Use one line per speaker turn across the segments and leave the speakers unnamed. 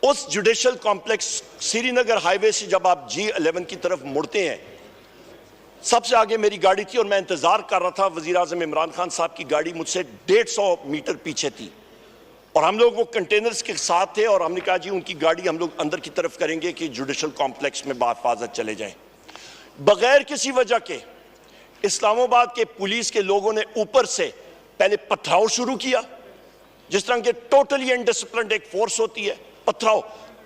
उस judicial complex Srinagar highway से जब आप G11 की तरफ मुड़ते हैं, सबसे आगे मेरी गाड़ी थी और मैं इंतजार कर रहा था। वजीर आजम इमरान खान साहब की गाड़ी मुझसे 150 मीटर पीछे थी और हम लोग वो कंटेनर्स के साथ थे और हमने कहा जी उनकी गाड़ी हम लोग अंदर की तरफ करेंगे कि जुडिशल कॉम्प्लेक्स में बाहिफाजत चले जाएं। बगैर किसी वजह के इस्लामाबाद के पुलिस के लोगों ने ऊपर से पहले पथराव शुरू किया, जिस तरह के टोटली अनडिसिप्लिन्ड एक फोर्स होती है। पथराव,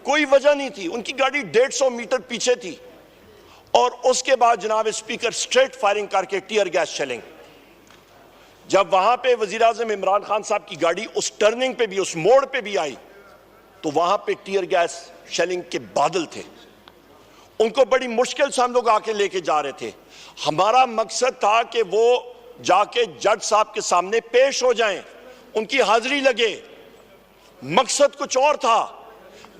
कोई वजह नहीं थी, उनकी गाड़ी 150 मीटर पीछे थी और उसके बाद जनाब स्पीकर स्ट्रेट फायरिंग करके टीयर गैस शेलिंग। जब वहां पे वजीर आजम इमरान खान साहब की गाड़ी उस टर्निंग पे भी, उस मोड़ पे भी आई तो वहां पे टीयर गैस शेलिंग के बादल थे। उनको बड़ी मुश्किल से हम लोग आके लेके जा रहे थे। हमारा मकसद था कि वो जाके जज साहब के सामने पेश हो जाएं, उनकी हाजिरी लगे। मकसद कुछ और था।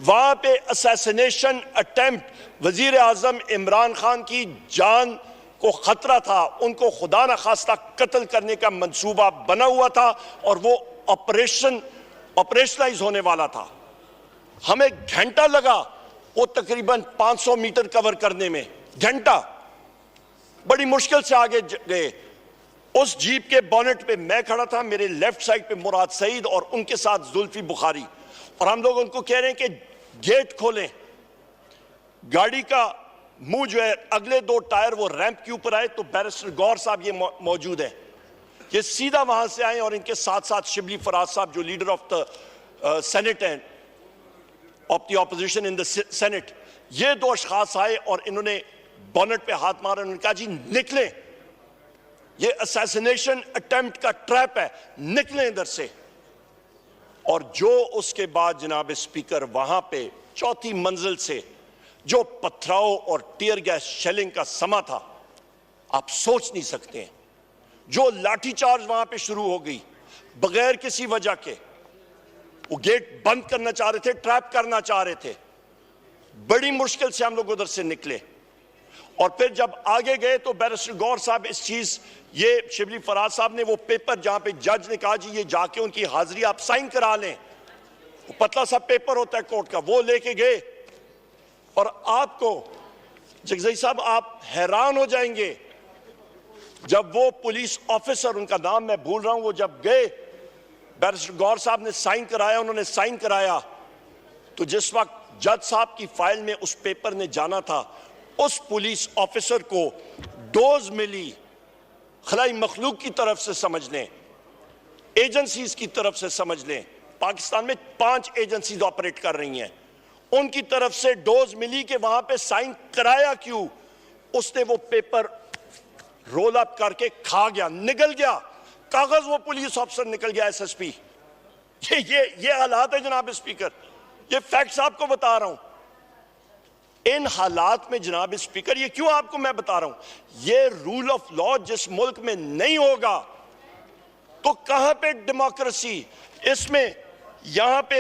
वहां पे असैसिनेशन अटेम्प्ट, वजीर आजम इमरान खान की जान को खतरा था, उनको खुदा न खास्ता कत्ल करने का मंसूबा बना हुआ था और वो ऑपरेशनलाइज होने वाला था। हमें घंटा लगा वो तकरीबन 500 मीटर कवर करने में, घंटा। बड़ी मुश्किल से आगे गए। उस जीप के बोनेट पे मैं खड़ा था, मेरे लेफ्ट साइड पे मुराद सईद और उनके साथ जुल्फी बुखारी, और हम लोग उनको कह रहे हैं कि गेट खोलें। गाड़ी का मुंह जो है, अगले 2 टायर वो रैंप के ऊपर आए तो बैरिस्टर गौर साहब ये मौजूद है, ये सीधा वहां से आए और इनके साथ साथ शिबली फराज साहब जो लीडर ऑफ द सेनेट हैं, of the opposition in the senate, ये 2 अशखास आए और इन्होंने बोनेट पे हाथ मारा। उन्होंने कहा जी निकलें, ये असैसिनेशन अटेम्प्ट का ट्रैप है, निकलें इधर से। और जो उसके बाद जनाब स्पीकर वहां पे 4थी मंजिल से जो पथराव और टीयर गैस शेलिंग का समा था, आप सोच नहीं सकते हैं। जो लाठीचार्ज वहां पे शुरू हो गई बगैर किसी वजह के, वो गेट बंद करना चाह रहे थे, ट्रैप करना चाह रहे थे। बड़ी मुश्किल से हम लोग उधर से निकले और फिर जब आगे गए तो बैरिस्टर गौर साहब इस चीज, ये शिबली फराज साहब ने वो पेपर जहां पे जज ने कहा जी ये जाके उनकी हाजिरी आप साइन करा लें, वो पतला सा पेपर होता है कोर्ट का, वो लेके गए। और आपको जगजई साहब आप हैरान हो जाएंगे, जब वो पुलिस ऑफिसर, उनका नाम मैं भूल रहा हूं, वो जब गए, बैरिस्टर गौर साहब ने साइन कराया, उन्होंने साइन कराया, तो जिस वक्त जज साहब की फाइल में उस पेपर ने जाना था, उस पुलिस ऑफिसर को डोज मिली खलाई मखलूक की तरफ से, समझ लें, एजेंसीज की तरफ से समझ लें। पाकिस्तान में 5 एजेंसीज ऑपरेट कर रही हैं, उनकी तरफ से डोज मिली कि वहां पे साइन कराया क्यों। उसने वो पेपर रोल अप करके खा गया, निकल गया कागज, वो पुलिस ऑफिसर निकल गया एसएसपी। ये हालात है जनाब स्पीकर, ये फैक्ट्स आपको बता रहा हूं। इन हालात में जनाब स्पीकर, ये क्यों आपको मैं बता रहा हूं, ये रूल ऑफ लॉ जिस मुल्क में नहीं होगा तो कहां पे डेमोक्रेसी। इसमें यहां पे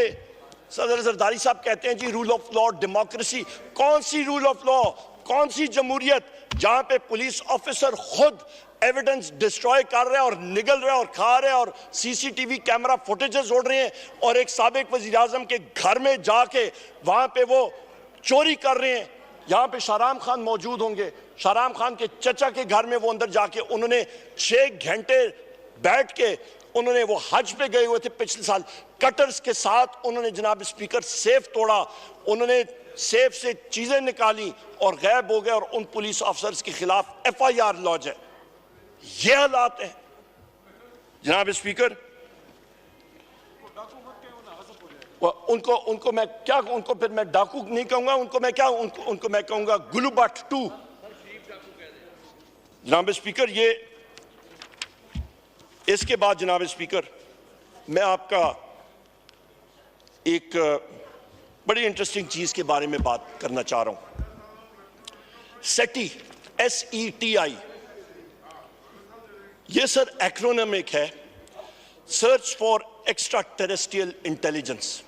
सदर जरदारी साहब कहते हैं जी रूल ऑफ लॉ, डेमोक्रेसी, कौन सी रूल ऑफ लॉ, कौन सी जमहूरियत जहां पे पुलिस ऑफिसर खुद एविडेंस डिस्ट्रॉय कर रहे हैं और निगल रहे हैं और खा रहे हैं और सीसीटीवी कैमरा फुटेजेस उड़ रहे हैं और एक साबिक वजीर आजम के घर में जाके वहां पे वो चोरी कर रहे हैं। यहां पे शाहराम खान मौजूद होंगे, शाहराम खान के चचा के घर में वो अंदर जाके उन्होंने 6 घंटे बैठ के, उन्होंने वो हज पे गए हुए थे पिछले साल, कटर्स के साथ उन्होंने जनाब स्पीकर सेफ तोड़ा, उन्होंने सेफ से चीजें निकाली और गायब हो गए और उन पुलिस ऑफिसर्स के खिलाफ FIR लॉन्च है। ये हालात है जनाब स्पीकर। उनको मैं क्या, उनको फिर मैं डाकू नहीं कहूंगा, उनको मैं क्या, उनको मैं कहूंगा गुलूबाट 2 जनाब स्पीकर। ये इसके बाद जनाब स्पीकर मैं आपका एक बड़ी इंटरेस्टिंग चीज के बारे में बात करना चाह रहा हूं। सेटी, SETI, ये सर एक्रोनिमिक है, search for extra terrestrial intelligence.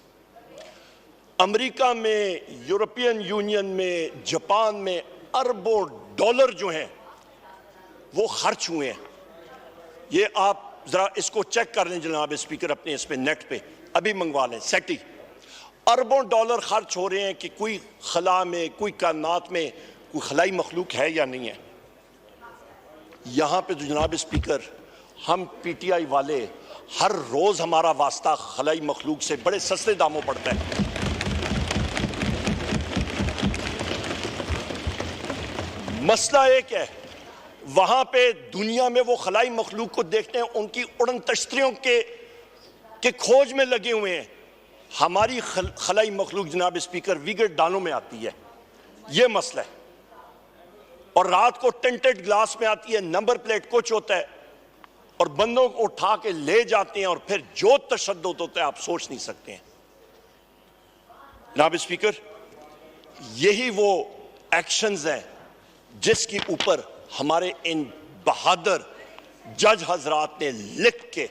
America में, यूरोपियन यूनियन में, जापान में अरबों डॉलर जो हैं वो खर्च हुए हैं। ये आप जरा इसको चेक कर लें जनाब स्पीकर, अपने इस पे नेट पे अभी मंगवा लें। सेटी अरबों डॉलर खर्च हो रहे हैं कि कोई खला में, कोई कायनात में कोई खलाई मखलूक है या नहीं है। यहां पे तो जनाब स्पीकर, हम पीटीआई वाले हर रोज हमारा वास्ता खलाई मखलूक से बड़े सस्ते दामों पड़ता है। मसला एक है, वहां पे दुनिया में वो खलाई मखलूक को देखते हैं, उनकी उड़न तश्तरियों के खोज में लगे हुए हैं। हमारी खलाई मखलूक जनाब स्पीकर विकेट डालों में आती है, ये मसला है। और रात को टेंटेड ग्लास में आती है, नंबर प्लेट कुछ होता है और बंदों को उठा के ले जाते हैं और फिर जो तशद्दुद होता है आप सोच नहीं सकते हैं। जनाब स्पीकर, यही वो एक्शंस हैं जिसके ऊपर हमारे इन बहादुर जज हजरात ने लिख के,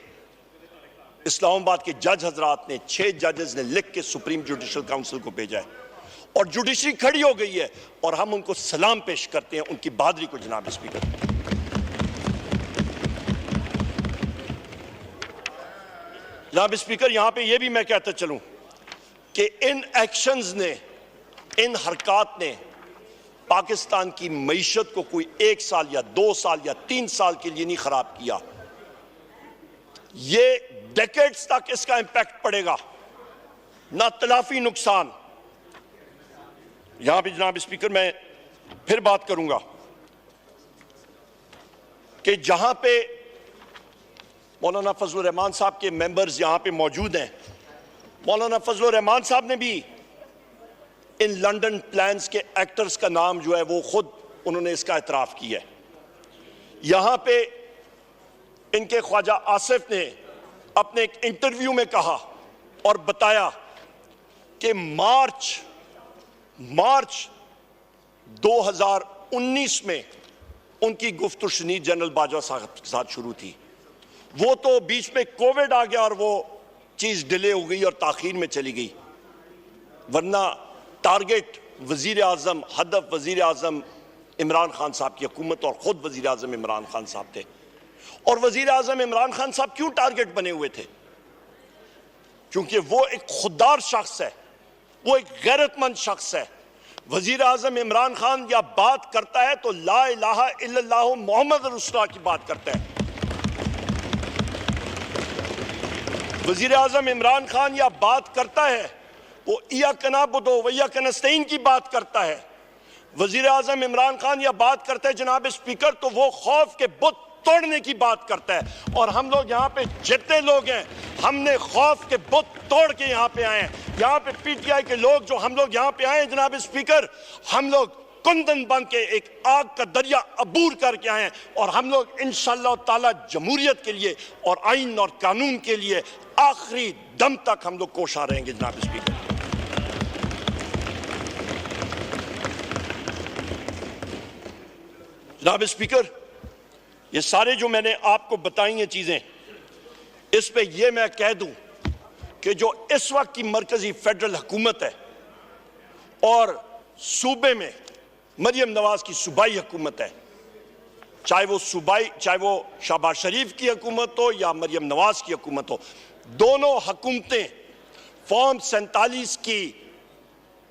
इस्लामाबाद के जज हजरात ने, 6 जजेस ने लिख के सुप्रीम जुडिशल काउंसिल को भेजा है और जुडिशरी खड़ी हो गई है और हम उनको सलाम पेश करते हैं, उनकी बहादुरी को। जनाब स्पीकर, जनाब स्पीकर, यहां पे ये भी मैं कहता चलूं कि इन एक्शंस ने, इन हरकत ने पाकिस्तान की मईशत को कोई 1 साल या 2 साल या 3 साल के लिए नहीं खराब किया, ये डेकेड्स तक इसका इंपैक्ट पड़ेगा, ना तलाफी नुकसान। यहां भी जनाब स्पीकर मैं फिर बात करूंगा कि जहां पे मौलाना फजलुर रहमान साहब के मेंबर्स यहां पे मौजूद हैं, मौलाना फजलुर रहमान साहब ने भी इन लंदन प्लान्स के एक्टर्स का नाम जो है वो खुद उन्होंने इसका एतराफ किया है। यहां पे इनके ख्वाजा आसिफ ने अपने एक इंटरव्यू में कहा और बताया कि मार्च 2019 में उनकी गुफ्तगू शनीद जनरल बाजवा साहब के साथ शुरू थी। वो तो बीच में कोविड आ गया और वो चीज डिले हो गई और ताखीर में चली गई, वरना टारगेट वजीर आजम, हदफ वजीर आजम इमरान खान साहब की हुकूमत और खुद वजीर आजम इमरान खान साहब थे। और वजीर आजम इमरान खान साहब क्यों टारगेट बने हुए थे? क्योंकि वो एक खुददार शख्स है, वो एक गैरतमंद शख्स है। वजीर आजम इमरान खान या बात करता है तो ला इलाहा इल्लल्लाहु मोहम्मद रसूलुल्लाह की बात करता है। वजीर आजम इमरान खान या बात करता है वो इय्याका नअबुदु व इय्याका नस्तईन की बात करता है। वजीर आजम इमरान खान या बात करता है जनाब स्पीकर तो वो खौफ के बुत तोड़ने की बात करता है। और हम लोग यहाँ पे जितने लोग हैं, हमने खौफ के बुत तोड़ के यहाँ पे आए हैं। यहाँ पे पीटीआई के लोग जो हम लोग यहाँ पे आए हैं जनाब स्पीकर, हम लोग कुंदन बन के एक आग का दरिया अबूर करके आए हैं और हम लोग इंशाअल्लाह ताला जमहूरियत के लिए और आइन और कानून के लिए आखिरी दम तक हम लोग कोशा रहेंगे। जनाब स्पीकर, जनाब स्पीकर, ये सारे जो मैंने आपको बताई हैं चीजें, इस पे ये मैं कह दूं कि जो इस वक्त की मरकजी फेडरल हुकूमत है और सूबे में मरियम नवाज की सूबाई हुकूमत है, चाहे वो शहबाज शरीफ की हुकूमत हो या मरियम नवाज की हुकूमत हो, दोनों हुकूमतें फॉर्म 47 की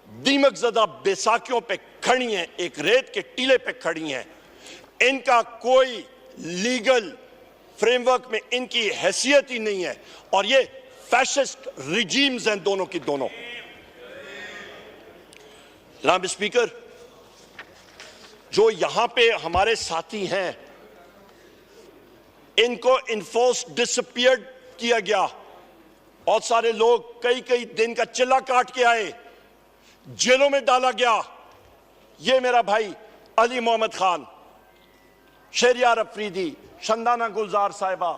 दीमक ज़दा बेसाखियों पे खड़ी हैं, एक रेत के टीले पे खड़ी हैं। इनका कोई लीगल फ्रेमवर्क में इनकी हैसियत ही नहीं है और ये फैशिस्ट रिजीम्स हैं दोनों की दोनों। जनाब स्पीकर, जो यहां पे हमारे साथी हैं, इनको इन्फोर्स डिसअपियर किया गया। बहुत सारे लोग कई दिन का चिल्ला काट के आए, जेलों में डाला गया। ये मेरा भाई अली मोहम्मद खान, शहरियार अफरीदी, शंदाना गुलजार साहिबा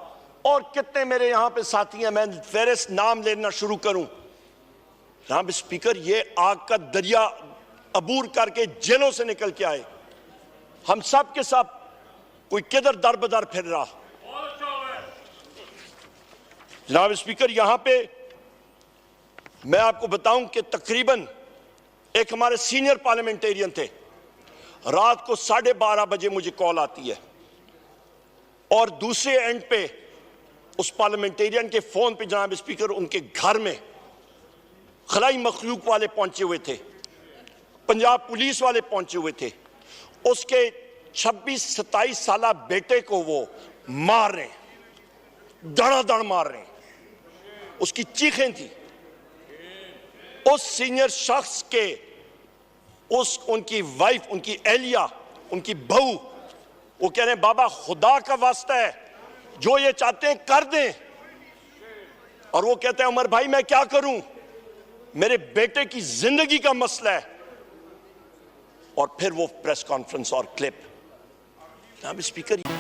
और कितने मेरे यहां पे साथी हैं, मैं फेरिस्त नाम लेना शुरू करूं। जनाब स्पीकर, ये आग का दरिया अबूर करके जेलों से निकल के आए। हम सब के सब कोई किधर दर बदर फिर रहा। जनाब स्पीकर, यहां पे मैं आपको बताऊं कि तकरीबन एक हमारे सीनियर पार्लियामेंटेरियन थे, रात को 12:30 बजे मुझे कॉल आती है और दूसरे एंड पे उस पार्लियामेंटेरियन के फोन पे जनाब स्पीकर उनके घर में खलाई मखलूक वाले पहुंचे हुए थे, पंजाब पुलिस वाले पहुंचे हुए थे, उसके 26-27 साल बेटे को वो मार रहे, धड़ाधड़ मार रहे, उसकी चीखें थी। उस सीनियर शख्स के उनकी वाइफ, उनकी एहलिया, उनकी बहू, वो कह रहे हैं बाबा खुदा का वास्ता है, जो ये चाहते हैं कर दें। और वो कहते हैं उमर भाई मैं क्या करूं, मेरे बेटे की जिंदगी का मसला है। और फिर वो प्रेस कॉन्फ्रेंस और क्लिप, जनाब स्पीकर